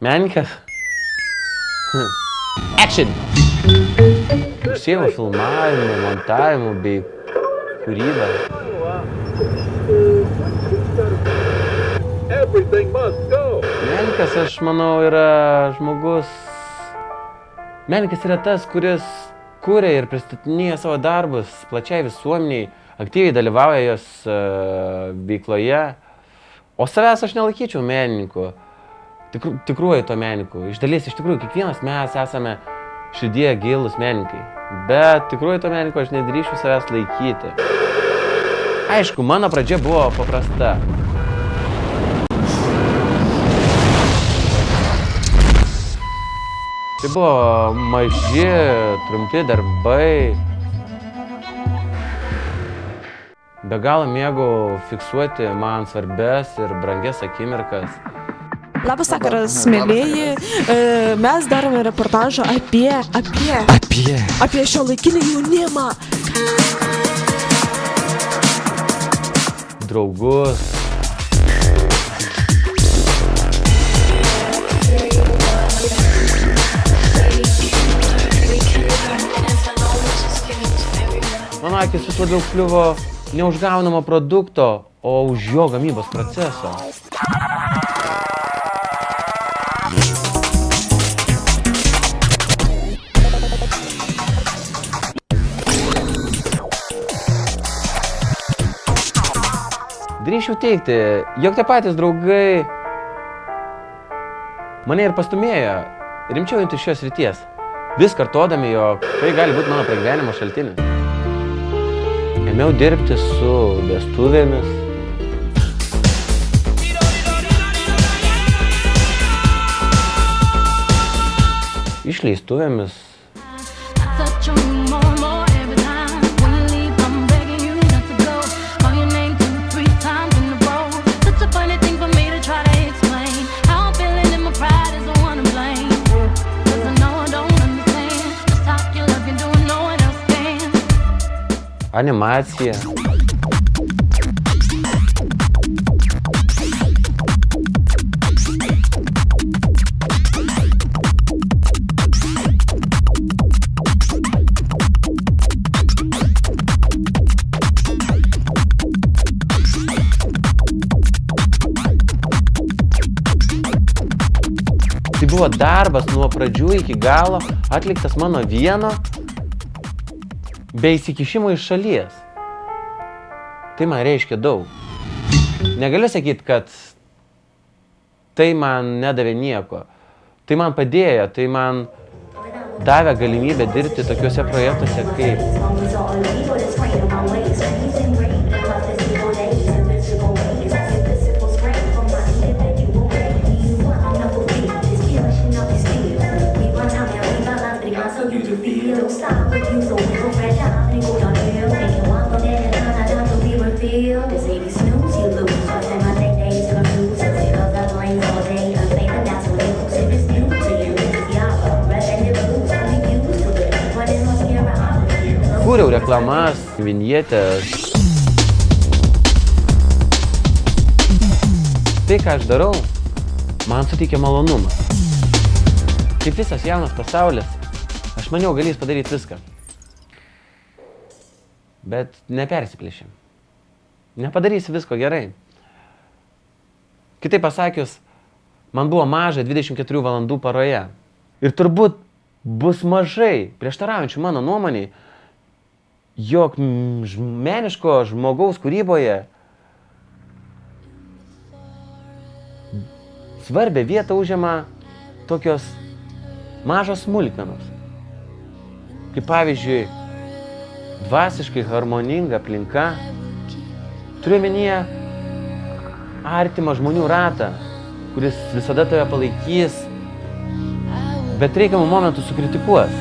Menininkas? Action! Užsiemu filmavimu, montavimu bei kūrybą. Menininkas, aš manau, yra žmogus... Menininkas yra tas, kuris kuria ir pristatinėja savo darbus plačiai visuomeniai, aktyviai dalyvauja jos veikloje. O savęs aš nelaikyčiau menininku, tikruoju to menininku. Iš dalies, iš tikrųjų, kiekvienas mes esame širdyje gilūs menininkai. Bet tikruoju to menininku aš nedrįšiu savęs laikyti. Aišku, mano pradžia buvo paprasta. Tai buvo maži, trumpi darbai. Be galo mėgau fiksuoti man svarbias ir brangias akimirkas. Labas vakaras, mėlėjai. Mes darome reportažą apie šiuolaikinį jaunimą. Draugus. Mano akis vis labiau kliuvo ne už gaunamo produkto, o už jo gamybos proceso. Drįsčiau teigti, jog tie patys draugai mane ir pastumėjo rimčiau imtis šios srities, vis kartodami, jog tai gali būti mano pragyvenimo šaltinis. Ėmiau dirbti su vestuvėmis. Išleistuvėmis. Animacija. Tai buvo darbas nuo pradžių iki galo, atliktas mano vieno, be įsikišimo iš šalies. Tai man reiškia daug. Negaliu sakyti, kad tai man nedavė nieko. Tai man padėjo, tai man davė galimybę dirbti tokiuose projektuose kaip... Kūriau reklamas, vinjetės. Tai, ką aš darau, man suteikia malonumą. Kaip visas jaunas pasaulis, aš maniau galės padaryti viską. Bet nepersiplėšim. Nepadarysi visko gerai. Kitaip pasakius, man buvo maža 24 valandų paroje. Ir turbūt bus mažai prieštaraujančių mano nuomonei, jog meniško žmogaus kūryboje svarbią vietą užima tokios mažos smulkmenos. Kaip pavyzdžiui, dvasiškai harmoninga aplinka, turiu omenyje artimą žmonių ratą, kuris visada tave palaikys, bet reikiamų momentų sukritikuos.